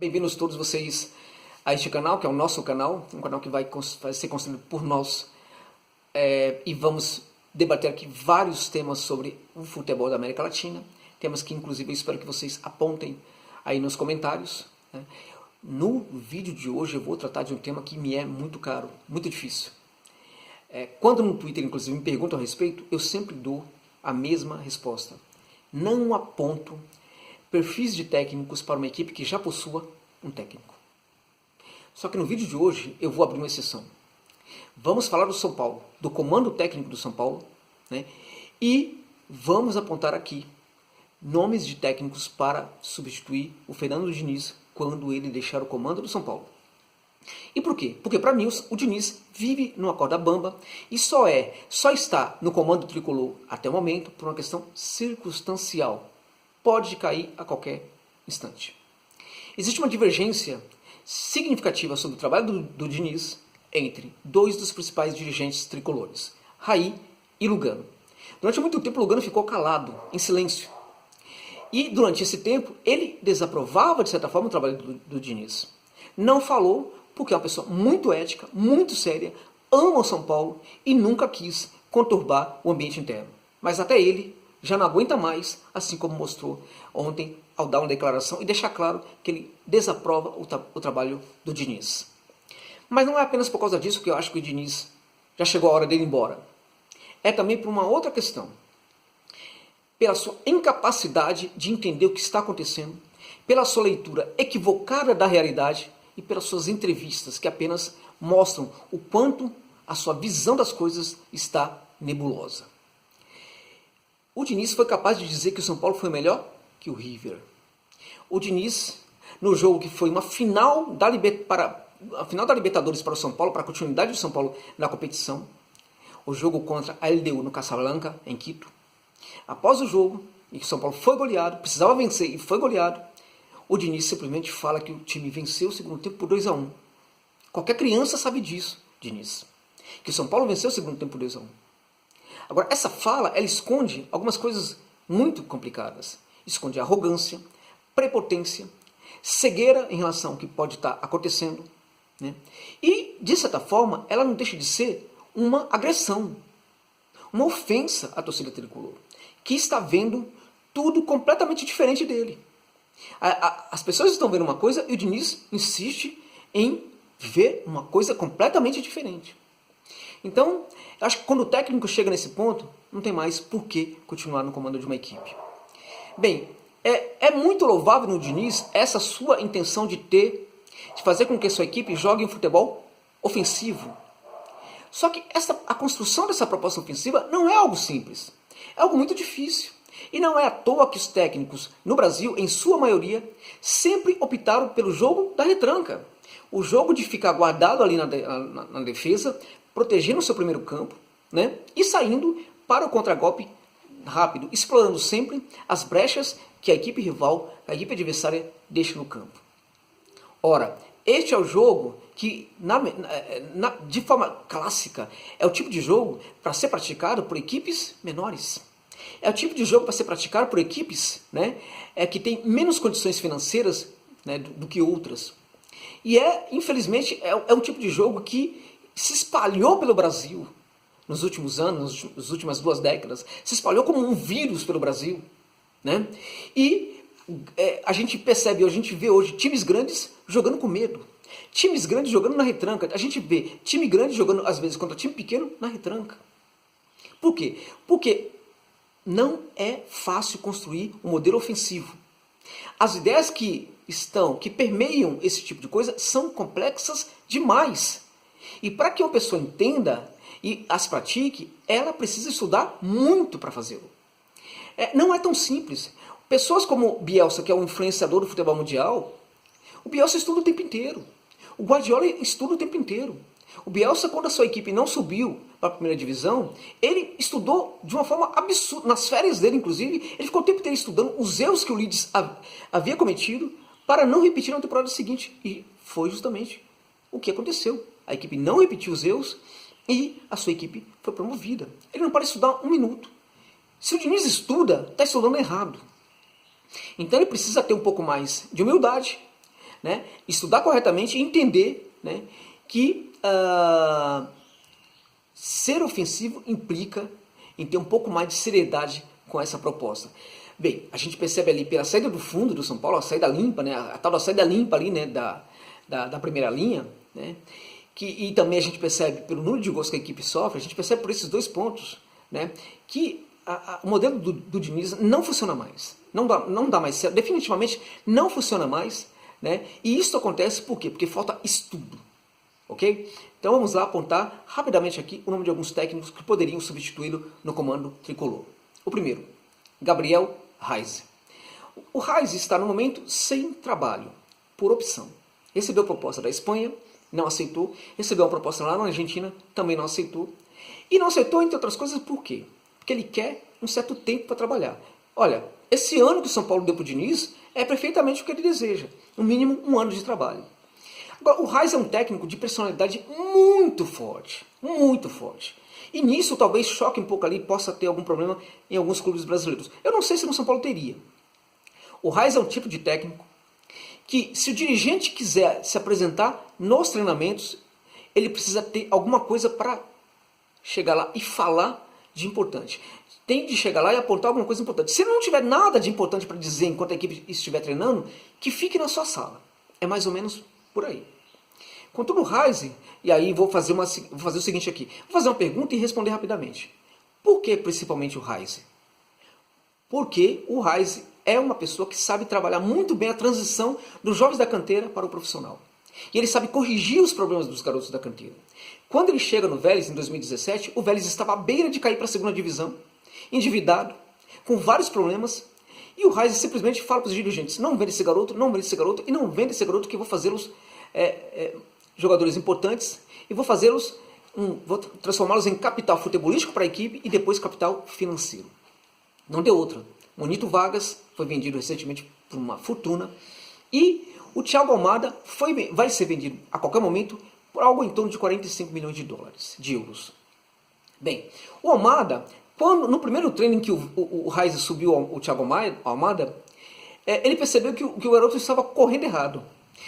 Bem-vindos todos vocês a este canal, que é o nosso canal, um canal que vai ser construído por nós, e vamos debater aqui vários temas sobre o futebol da América Latina, temas que inclusive eu espero que vocês apontem aí nos comentários, né? No vídeo de hoje eu vou tratar de um tema que me é muito caro, muito difícil. Quando no Twitter inclusive me perguntam a respeito, eu sempre dou a mesma resposta. Não aponto perfis de técnicos para uma equipe que já possua um técnico. Só que no vídeo de hoje eu vou abrir uma exceção. Vamos falar do São Paulo, do comando técnico do São Paulo, né? E vamos apontar aqui nomes de técnicos para substituir o Fernando Diniz quando ele deixar o comando do São Paulo. E por quê? Porque para mim o Diniz vive numa corda bamba e só está no comando tricolor até o momento por uma questão circunstancial. Pode cair a qualquer instante. Existe uma divergência significativa sobre o trabalho do Diniz entre dois dos principais dirigentes tricolores, Raí e Lugano. Durante muito tempo Lugano ficou calado, em silêncio. E durante esse tempo ele desaprovava de certa forma o trabalho do Diniz. Não falou porque é uma pessoa muito ética, muito séria, ama o São Paulo e nunca quis conturbar o ambiente interno. Mas até ele já não aguenta mais, assim como mostrou ontem ao dar uma declaração e deixar claro que ele desaprova o trabalho do Diniz. Mas não é apenas por causa disso que eu acho que o Diniz já chegou a hora dele ir embora. É também por uma outra questão. Pela sua incapacidade de entender o que está acontecendo, pela sua leitura equivocada da realidade e pelas suas entrevistas que apenas mostram o quanto a sua visão das coisas está nebulosa. O Diniz foi capaz de dizer que o São Paulo foi melhor que o River. O Diniz, no jogo que foi uma final da Libertadores para o São Paulo, para a continuidade do São Paulo na competição, o jogo contra a LDU no Casablanca, em Quito, após o jogo, em que o São Paulo foi goleado, precisava vencer e foi goleado, o Diniz simplesmente fala que o time venceu o segundo tempo por 2-1. Qualquer criança sabe disso, Diniz, que o São Paulo venceu o segundo tempo por 2-1. Agora, essa fala, ela esconde algumas coisas muito complicadas. Esconde arrogância, prepotência, cegueira em relação ao que pode estar acontecendo, né? E, de certa forma, ela não deixa de ser uma agressão, uma ofensa à torcida tricolor, que está vendo tudo completamente diferente dele. As pessoas estão vendo uma coisa e o Diniz insiste em ver uma coisa completamente diferente. Então, eu acho que quando o técnico chega nesse ponto, não tem mais por que continuar no comando de uma equipe. Bem, é muito louvável no Diniz essa sua intenção de fazer com que a sua equipe jogue um futebol ofensivo. Só que a construção dessa proposta ofensiva não é algo simples. É algo muito difícil. E não é à toa que os técnicos no Brasil, em sua maioria, sempre optaram pelo jogo da retranca. O jogo de ficar guardado ali na defesa, protegendo o seu primeiro campo, né? E saindo para o contragolpe rápido, explorando sempre as brechas que a equipe rival, a equipe adversária deixa no campo. Ora, este é o jogo que, de forma clássica, é o tipo de jogo para ser praticado por equipes menores. É o tipo de jogo para ser praticado por equipes, né, que têm menos condições financeiras, né, do que outras. E infelizmente, é um tipo de jogo que se espalhou pelo Brasil nos últimos anos, nas últimas 2 décadas. Se espalhou como um vírus pelo Brasil, né? E a gente percebe, a gente vê hoje times grandes jogando com medo. Times grandes jogando na retranca. A gente vê time grande jogando, às vezes, contra time pequeno na retranca. Por quê? Porque não é fácil construir um modelo ofensivo. As ideias que permeiam esse tipo de coisa são complexas demais. E para que uma pessoa entenda e as pratique, ela precisa estudar muito para fazê-lo. Não é tão simples. Pessoas como Bielsa, que é um influenciador do futebol mundial, o Bielsa estuda o tempo inteiro. O Guardiola estuda o tempo inteiro. O Bielsa, quando a sua equipe não subiu para a primeira divisão, ele estudou de uma forma absurda. Nas férias dele, inclusive, ele ficou o tempo inteiro estudando os erros que o Leeds havia cometido para não repetir na temporada seguinte. E foi justamente o que aconteceu. A equipe não repetiu os erros e a sua equipe foi promovida. Ele não para estudar um minuto. Se o Diniz estuda, está estudando errado. Então ele precisa ter um pouco mais de humildade, né, estudar corretamente e entender, né, que ser ofensivo implica em ter um pouco mais de seriedade com essa proposta. Bem, a gente percebe ali pela saída do fundo do São Paulo, a saída limpa, né, a tal da saída limpa ali, né, da primeira linha, né, e também a gente percebe pelo número de gols que a equipe sofre, a gente percebe por esses dois pontos, né, que o modelo do Diniz não funciona mais. Não dá mais certo, definitivamente não funciona mais, né, e isso acontece por quê? Porque falta estudo. Ok? Então vamos lá apontar rapidamente aqui o nome de alguns técnicos que poderiam substituí-lo no comando tricolor. O primeiro, Gabriel Reis. O Reis está no momento sem trabalho, por opção. Recebeu proposta da Espanha, não aceitou. Recebeu uma proposta lá na Argentina, também não aceitou. E não aceitou, entre outras coisas, por quê? Porque ele quer um certo tempo para trabalhar. Olha, esse ano que o São Paulo deu para o Diniz é perfeitamente o que ele deseja. No mínimo, um ano de trabalho. Agora, o Reis é um técnico de personalidade muito forte, muito forte. E nisso talvez choque um pouco ali, possa ter algum problema em alguns clubes brasileiros. Eu não sei se no São Paulo teria. O Reis é um tipo de técnico que, se o dirigente quiser se apresentar nos treinamentos, ele precisa ter alguma coisa para chegar lá e falar de importante. Tem de chegar lá e apontar alguma coisa importante. Se não tiver nada de importante para dizer enquanto a equipe estiver treinando, que fique na sua sala. É mais ou menos por aí. Quanto no Reis, e aí vou fazer o seguinte aqui. Vou fazer uma pergunta e responder rapidamente. Por que principalmente o Reis? Porque o Reis é uma pessoa que sabe trabalhar muito bem a transição dos jovens da canteira para o profissional. E ele sabe corrigir os problemas dos garotos da canteira. Quando ele chega no Vélez, em 2017, o Vélez estava à beira de cair para a segunda divisão, endividado, com vários problemas, e o Reis simplesmente fala para os dirigentes, não vende esse garoto, não vende esse garoto, e não vende esse garoto que eu vou fazê-los jogadores importantes, e vou vou transformá-los em capital futebolístico para a equipe e depois capital financeiro. Não deu outra. Monito Vargas foi vendido recentemente por uma fortuna, e o Thiago Almada vai ser vendido a qualquer momento por algo em torno de 45 milhões de euros. Bem, o Almada, no primeiro treino em que o Reis subiu o Thiago Almada, ele percebeu que o garoto estava correndo errado.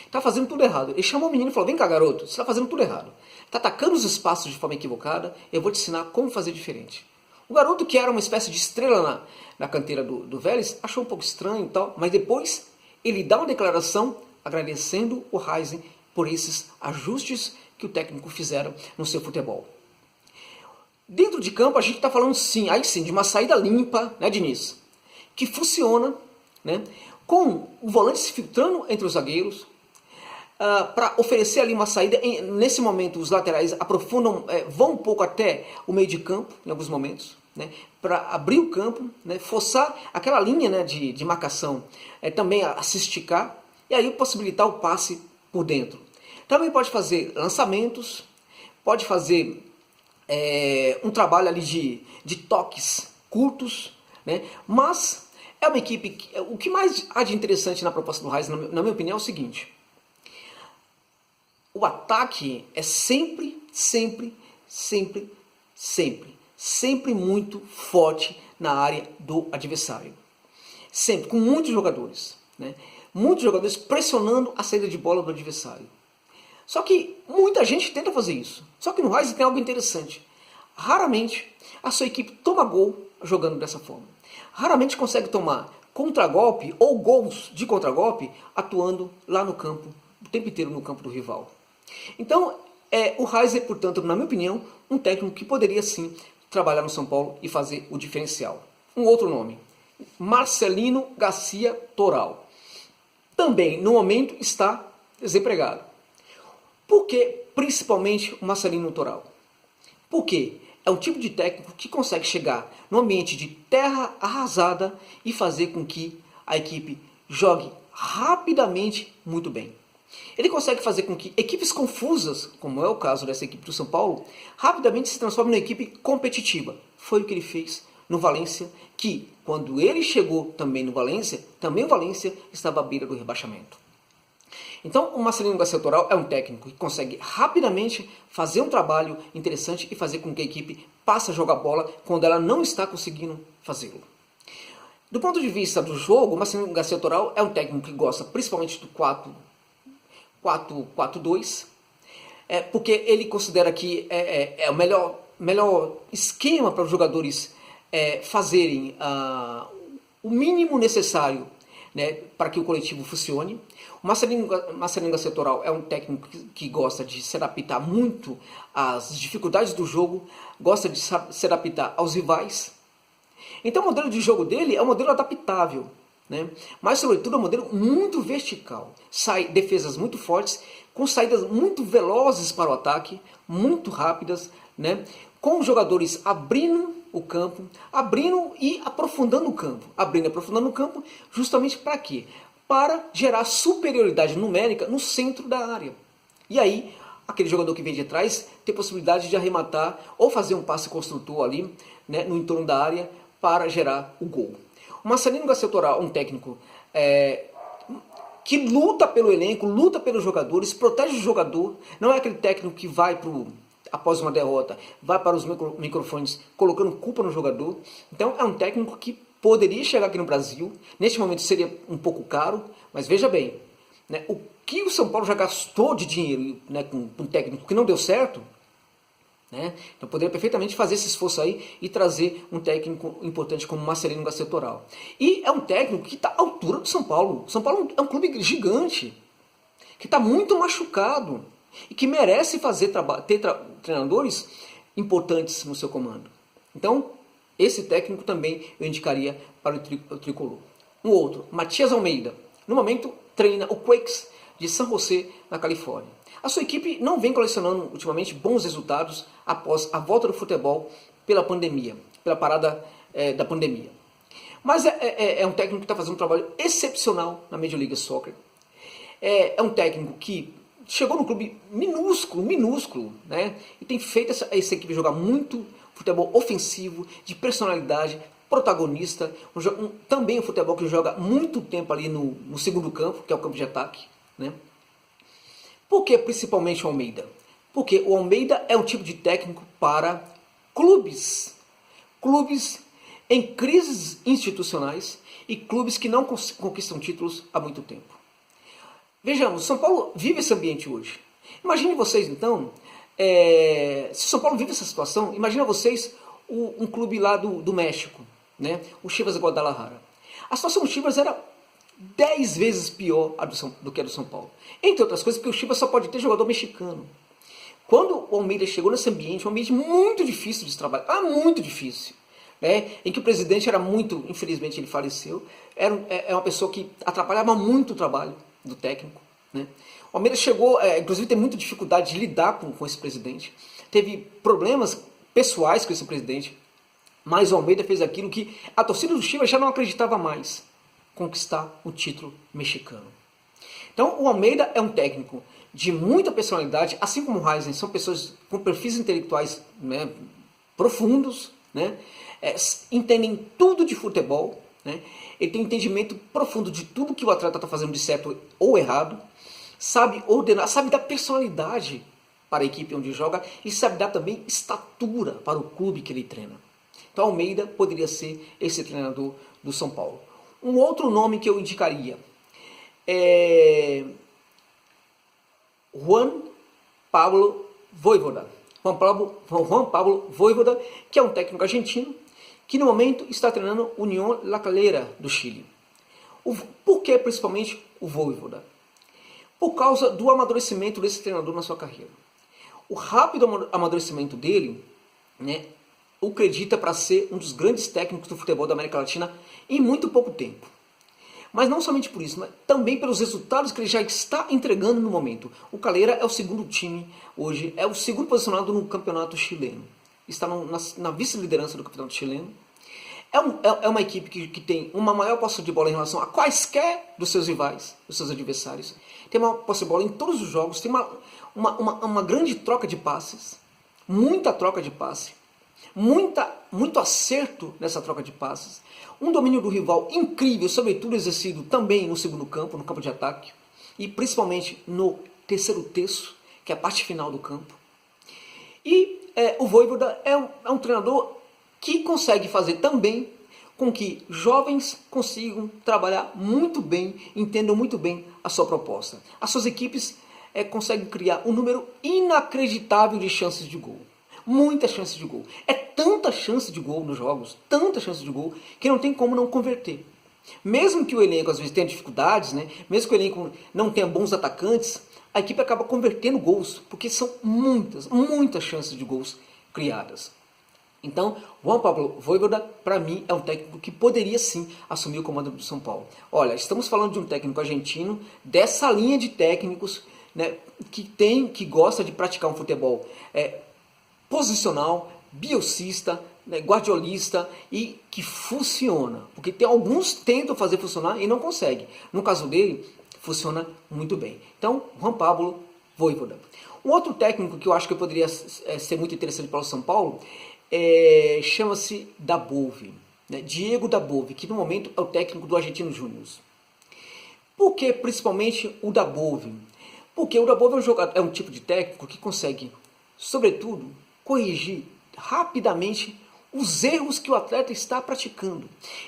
Está fazendo tudo errado. Ele chamou o menino e falou, vem cá garoto, você está fazendo tudo errado. Está atacando os espaços de forma equivocada, eu vou te ensinar como fazer diferente. O garoto, que era uma espécie de estrela na canteira do Vélez, achou um pouco estranho e tal, mas depois ele dá uma declaração agradecendo o Reis por esses ajustes que o técnico fizeram no seu futebol. Dentro de campo a gente está falando sim, de uma saída limpa, né, Diniz? Que funciona, né, com o volante se filtrando entre os zagueiros, para oferecer ali uma saída. Nesse momento os laterais aprofundam, vão um pouco até o meio de campo, em alguns momentos, né, para abrir o campo, né, forçar aquela linha, né, de marcação, também a se esticar, e aí possibilitar o passe por dentro. Também pode fazer lançamentos, pode fazer um trabalho ali de toques curtos, né, mas é uma equipe que, o que mais há de interessante na proposta do Reis, na minha opinião, é o seguinte: o ataque é sempre muito forte na área do adversário. Sempre, com muitos jogadores, né? Muitos jogadores pressionando a saída de bola do adversário. Só que muita gente tenta fazer isso. Só que no Reis tem algo interessante. Raramente a sua equipe toma gol jogando dessa forma. Raramente consegue tomar contragolpe ou gols de contragolpe atuando lá no campo, o tempo inteiro no campo do rival. Então, o Reis é, portanto, na minha opinião, um técnico que poderia sim trabalhar no São Paulo e fazer o diferencial. Um outro nome, Marcelino Garcia Toral. Também, no momento, está desempregado. Por que principalmente o Marcelino Toral? Porque é um tipo de técnico que consegue chegar no ambiente de terra arrasada e fazer com que a equipe jogue rapidamente muito bem. Ele consegue fazer com que equipes confusas, como é o caso dessa equipe do São Paulo, rapidamente se transformem numa equipe competitiva. Foi o que ele fez no Valência, que quando ele chegou também no Valência, também o Valência estava à beira do rebaixamento. Então o Marcelino Garcia Toral é um técnico que consegue rapidamente fazer um trabalho interessante e fazer com que a equipe passe a jogar bola quando ela não está conseguindo fazê-lo. Do ponto de vista do jogo, o Marcelino Garcia Toral é um técnico que gosta principalmente do 4-4-2, porque ele considera que é o melhor esquema para os jogadores fazerem o mínimo necessário, né, para que o coletivo funcione. O Marcelino Garcia Toral é um técnico que gosta de se adaptar muito às dificuldades do jogo, gosta de se adaptar aos rivais. Então o modelo de jogo dele é um modelo adaptável, né? Mas sobretudo é um modelo muito vertical. Defesas muito fortes, com saídas muito velozes para o ataque, muito rápidas, né? Com os jogadores abrindo o campo, abrindo e aprofundando o campo. Abrindo e aprofundando o campo justamente para quê? Para gerar superioridade numérica no centro da área. E aí, aquele jogador que vem de trás tem possibilidade de arrematar ou fazer um passe construtor ali, né, no entorno da área para gerar o gol. O Marcelino Garcia Toral é um técnico que luta pelo elenco, luta pelos jogadores, protege o jogador. Não é aquele técnico que vai após uma derrota, vai para os microfones colocando culpa no jogador. Então é um técnico que poderia chegar aqui no Brasil. Neste momento seria um pouco caro, mas veja bem, né, o que o São Paulo já gastou de dinheiro, né, com um técnico que não deu certo, né? Então poderia perfeitamente fazer esse esforço aí e trazer um técnico importante como Marcelino Garcia Toral. E é um técnico que está à altura do São Paulo. São Paulo é um clube gigante, que está muito machucado e que merece ter treinadores importantes no seu comando. Então, esse técnico também eu indicaria para o tricolor. Um outro, Matias Almeida. No momento, treina o Quakes de San José, na Califórnia. A sua equipe não vem colecionando ultimamente bons resultados após a volta do futebol pela pandemia, pela parada da pandemia. Mas é um técnico que está fazendo um trabalho excepcional na Major League Soccer. É um técnico que chegou no clube minúsculo, né? E tem feito essa equipe jogar muito futebol ofensivo, de personalidade, protagonista. Também um futebol que joga muito tempo ali no segundo campo, que é o campo de ataque, né? Por que principalmente o Almeida? Porque o Almeida é um tipo de técnico para clubes em crises institucionais e clubes que não conquistam títulos há muito tempo. Vejamos, São Paulo vive esse ambiente hoje. Imagine vocês então, se São Paulo vive essa situação, imagina vocês um clube lá do México, né? O Chivas Guadalajara. A situação do Chivas era 10 vezes pior do que a do São Paulo. Entre outras coisas, porque o Chivas só pode ter jogador mexicano. Quando o Almeida chegou nesse ambiente, um ambiente muito difícil de se trabalhar, muito difícil, né, em que o presidente era muito, infelizmente ele faleceu, é uma pessoa que atrapalhava muito o trabalho do técnico, né. O Almeida chegou, inclusive tem muita dificuldade de lidar com esse presidente, teve problemas pessoais com esse presidente, mas o Almeida fez aquilo que a torcida do Chivas já não acreditava mais: conquistar o título mexicano. Então o Almeida é um técnico de muita personalidade, assim como o Heisen, são pessoas com perfis intelectuais, né, profundos, né, entendem tudo de futebol, né, ele tem um entendimento profundo de tudo que o atleta está fazendo de certo ou errado, sabe ordenar, sabe dar personalidade para a equipe onde joga e sabe dar também estatura para o clube que ele treina. Então Almeida poderia ser esse treinador do São Paulo. Um outro nome que eu indicaria é Juan Pablo Voivoda. Juan Pablo Voivoda, que é um técnico argentino, que no momento está treinando Unión La Calera do Chile. Por que principalmente o Voivoda? Por causa do amadurecimento desse treinador na sua carreira. O rápido amadurecimento dele, né, o acredita para ser um dos grandes técnicos do futebol da América Latina em muito pouco tempo. Mas não somente por isso, mas também pelos resultados que ele já está entregando no momento. O Calera é o segundo time hoje, é o segundo posicionado no campeonato chileno. Está na vice-liderança do campeonato chileno. É uma equipe que tem uma maior posse de bola em relação a quaisquer dos seus rivais, dos seus adversários. Tem uma posse de bola em todos os jogos, tem uma grande troca de passes, muita troca de passe, muito acerto nessa troca de passes. Um domínio do rival incrível, sobretudo exercido também no segundo campo, no campo de ataque, e principalmente no terceiro terço, que é a parte final do campo. E o Voivoda é um treinador que consegue fazer também com que jovens consigam trabalhar muito bem, entendam muito bem a sua proposta. As suas equipes consegue criar um número inacreditável de chances de gol. Muitas chances de gol. É tanta chance de gol nos jogos, tanta chance de gol, que não tem como não converter. Mesmo que o elenco às vezes tenha dificuldades, né? Mesmo que o elenco não tenha bons atacantes, a equipe acaba convertendo gols, porque são muitas chances de gols criadas. Então, Juan Pablo Vojvoda, para mim, é um técnico que poderia sim assumir o comando do São Paulo. Olha, estamos falando de um técnico argentino, dessa linha de técnicos, né, que gosta de praticar um futebol posicional, bielcista, né, guardiolista e que funciona. Porque tem alguns que tentam fazer funcionar e não conseguem. No caso dele, funciona muito bem. Então, Juan Pablo Vojvoda. Um outro técnico que eu acho que poderia ser muito interessante para o São Paulo chama-se Dabove, né? Diego Dabove, que no momento é o técnico do Argentino Júnior. Por que principalmente o Dabove? Porque o Dabove é um tipo de técnico que consegue, sobretudo, corrigir rapidamente os erros que o atleta está praticando.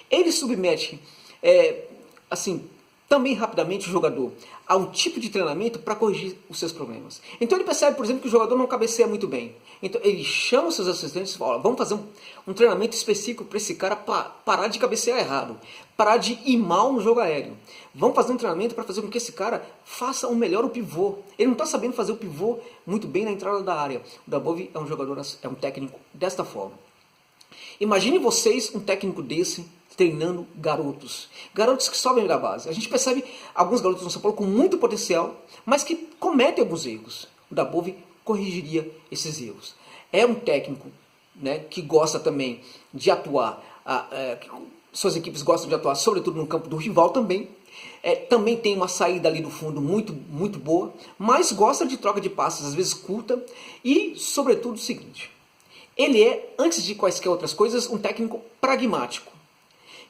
Ele submete, também rapidamente o jogador a um tipo de treinamento para corrigir os seus problemas. Então ele percebe, por exemplo, que o jogador não cabeceia muito bem. Então ele chama os seus assistentes e fala, vamos fazer um treinamento específico para esse cara parar de cabecear errado, parar de ir mal no jogo aéreo. Vamos fazer um treinamento para fazer com que esse cara faça o pivô. Ele não está sabendo fazer o pivô muito bem na entrada da área. O Dabove é um técnico desta forma. Imagine vocês um técnico desse treinando garotos que sobem da base. A gente percebe alguns garotos no São Paulo com muito potencial, mas que cometem alguns erros. O Dabove corrigiria esses erros. É um técnico, né, que gosta também de atuar, suas equipes gostam de atuar sobretudo no campo do rival também. Também tem uma saída ali do fundo muito boa, mas gosta de troca de passes, às vezes curta, e sobretudo o seguinte, ele é, antes de quaisquer outras coisas, um técnico pragmático,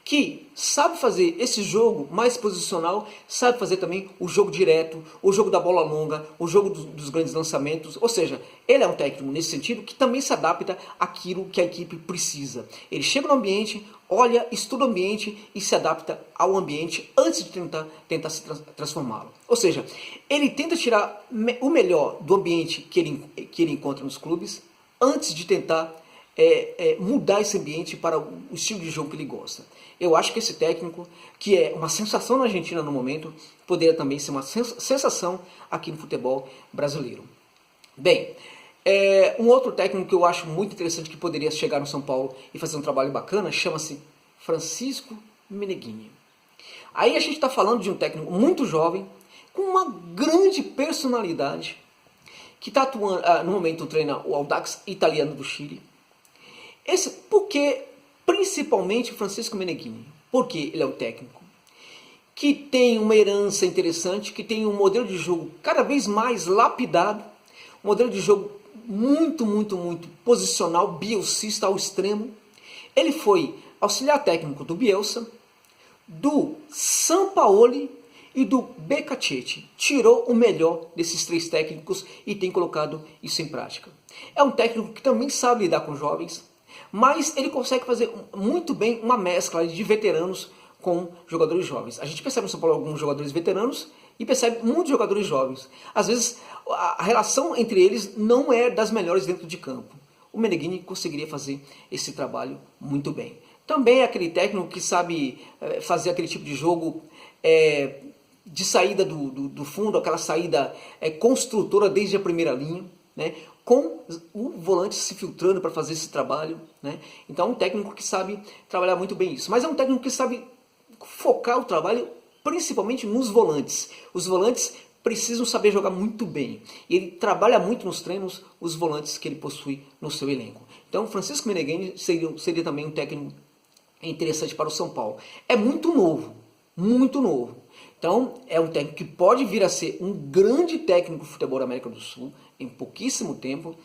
que sabe fazer esse jogo mais posicional, sabe fazer também o jogo direto, o jogo da bola longa, o jogo dos grandes lançamentos. Ou seja, ele é um técnico nesse sentido que também se adapta àquilo que a equipe precisa. Ele chega no ambiente, olha, estuda o ambiente e se adapta ao ambiente antes de tentar se transformá-lo. Ou seja, ele tenta tirar o melhor do ambiente que ele encontra nos clubes antes de tentar mudar esse ambiente para o estilo de jogo que ele gosta. Eu acho que esse técnico, que é uma sensação na Argentina no momento, poderia também ser uma sensação aqui no futebol brasileiro. Bem, um outro técnico que eu acho muito interessante que poderia chegar no São Paulo e fazer um trabalho bacana, chama-se Francisco Meneghini. Aí a gente está falando de um técnico muito jovem, com uma grande personalidade, que está atuando, no momento treina o Audax Italiano do Chile. Por que principalmente Francisco Meneghini? Porque ele é um técnico que tem uma herança interessante, que tem um modelo de jogo cada vez mais lapidado, um modelo de jogo muito posicional, bielcista ao extremo. Ele foi auxiliar técnico do Bielsa, do Sampaoli e do Becaccetti. Tirou o melhor desses três técnicos e tem colocado isso em prática. É um técnico que também sabe lidar com jovens, mas ele consegue fazer muito bem uma mescla de veteranos com jogadores jovens. A gente percebe no São Paulo alguns jogadores veteranos e percebe muitos jogadores jovens. Às vezes a relação entre eles não é das melhores dentro de campo. O Meneghini conseguiria fazer esse trabalho muito bem. Também é aquele técnico que sabe fazer aquele tipo de jogo de saída do fundo, aquela saída construtora desde a primeira linha, né? Com o volante se filtrando para fazer esse trabalho, né? Então é um técnico que sabe trabalhar muito bem isso. Mas é um técnico que sabe focar o trabalho principalmente nos volantes. Os volantes precisam saber jogar muito bem. E ele trabalha muito nos treinos os volantes que ele possui no seu elenco. Então Francisco Meneghini seria também um técnico interessante para o São Paulo. É muito novo, muito novo. Então é um técnico que pode vir a ser um grande técnico do futebol da América do Sul em pouquíssimo tempo,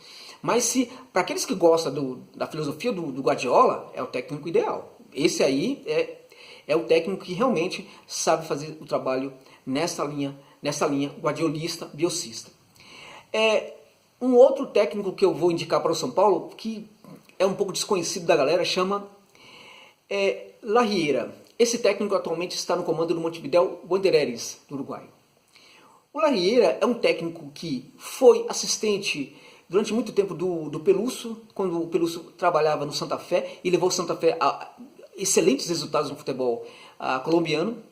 mas para aqueles que gostam da filosofia do Guardiola, é o técnico ideal. Esse aí é o técnico que realmente sabe fazer o trabalho nessa linha guardiolista, bielcista. Um outro técnico que eu vou indicar para o São Paulo, que é um pouco desconhecido da galera, chama Larriera. Esse técnico atualmente está no comando do Montevideo Wanderers, do Uruguai. O Larrieira é um técnico que foi assistente durante muito tempo do Peluso, quando o Peluso trabalhava no Santa Fé e levou o Santa Fé a excelentes resultados no futebol colombiano.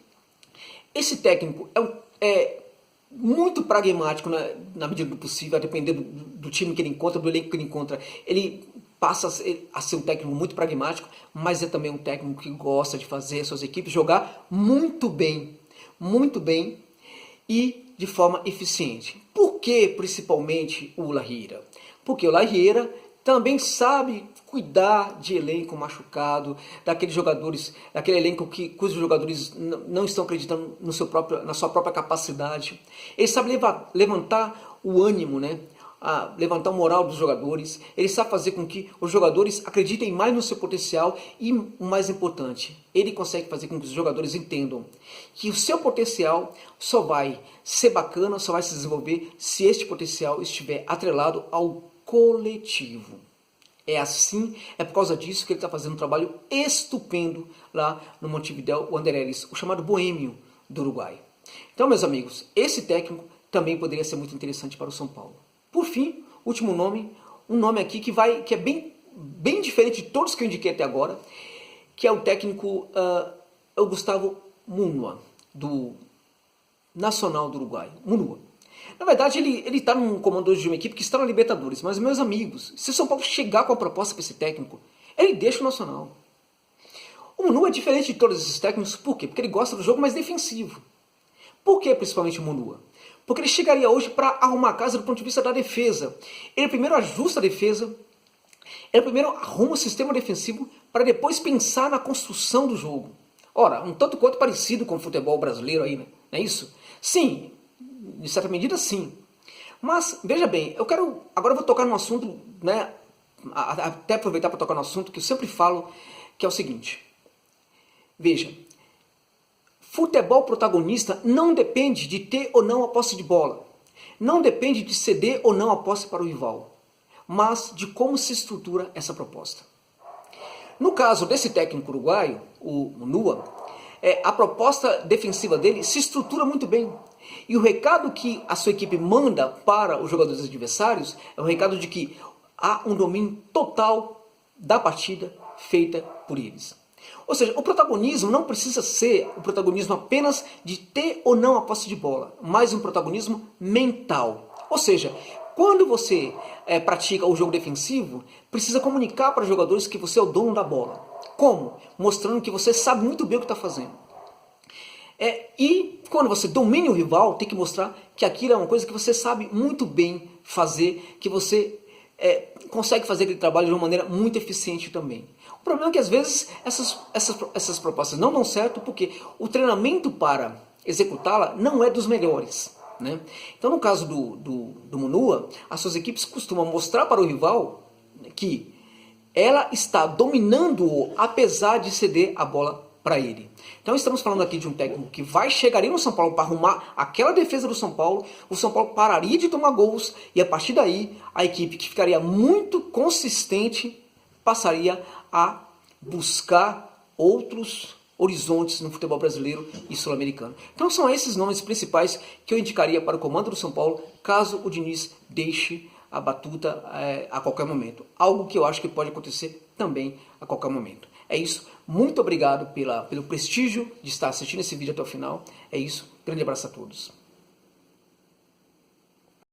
Esse técnico é muito pragmático na medida do possível, a depender do time que ele encontra, do elenco que ele encontra. Ele passa a ser um técnico muito pragmático, mas é também um técnico que gosta de fazer suas equipes jogar muito bem e de forma eficiente. Por que principalmente o Larrieira? Porque o Larrieira também sabe cuidar de elenco machucado, daqueles jogadores, daquele elenco cujos jogadores não estão acreditando na sua própria capacidade. Ele sabe levantar o ânimo, né? Levantar o moral dos jogadores. Ele sabe fazer com que os jogadores acreditem mais no seu potencial e, o mais importante, ele consegue fazer com que os jogadores entendam que o seu potencial só vai ser bacana, só vai se desenvolver se este potencial estiver atrelado ao coletivo. É por causa disso que ele está fazendo um trabalho estupendo lá no Montevideo Wanderers, o chamado Boêmio do Uruguai. Então, meus amigos, esse técnico também poderia ser muito interessante para o São Paulo. Por fim, último nome, um nome aqui que é bem diferente de todos que eu indiquei até agora, que é o técnico o Gustavo Munua, do Nacional do Uruguai. Munua. Na verdade, ele está num comando de uma equipe que está na Libertadores. Mas, meus amigos, se o São Paulo chegar com a proposta para esse técnico, ele deixa o Nacional. O Munua é diferente de todos esses técnicos. Por quê? Porque ele gosta do jogo mais defensivo. Por que, principalmente, o Munua? Porque ele chegaria hoje para arrumar a casa do ponto de vista da defesa. Ele primeiro ajusta a defesa, ele primeiro arruma o sistema defensivo para depois pensar na construção do jogo. Ora, um tanto quanto parecido com o futebol brasileiro aí, né? Não é isso? Sim, de certa medida sim. Mas, veja bem, agora eu vou tocar num assunto, né? Até aproveitar para tocar no assunto que eu sempre falo, que é o seguinte. Veja, futebol protagonista não depende de ter ou não a posse de bola. Não depende de ceder ou não a posse para o rival. Mas de como se estrutura essa proposta. No caso desse técnico uruguaio, o Munua, a proposta defensiva dele se estrutura muito bem. E o recado que a sua equipe manda para os jogadores adversários é o recado de que há um domínio total da partida feita por eles. Ou seja, o protagonismo não precisa ser o protagonismo apenas de ter ou não a posse de bola, mas um protagonismo mental. Ou seja, quando você pratica o jogo defensivo, precisa comunicar para os jogadores que você é o dono da bola. Como? Mostrando que você sabe muito bem o que está fazendo. E quando você domina o rival, tem que mostrar que aquilo é uma coisa que você sabe muito bem fazer, que você consegue fazer aquele trabalho de uma maneira muito eficiente também. O problema é que às vezes essas propostas não dão certo porque o treinamento para executá-la não é dos melhores. Né? Então, no caso do Munua, as suas equipes costumam mostrar para o rival que ela está dominando-o apesar de ceder a bola para ele. Então estamos falando aqui de um técnico que chegaria no São Paulo para arrumar aquela defesa do São Paulo, o São Paulo pararia de tomar gols e a partir daí a equipe que ficaria muito consistente passaria a buscar outros horizontes no futebol brasileiro e sul-americano. Então são esses nomes principais que eu indicaria para o comando do São Paulo caso o Diniz deixe a batuta a qualquer momento. Algo que eu acho que pode acontecer também a qualquer momento. É isso. Muito obrigado pelo prestígio de estar assistindo esse vídeo até o final. É isso. Grande abraço a todos.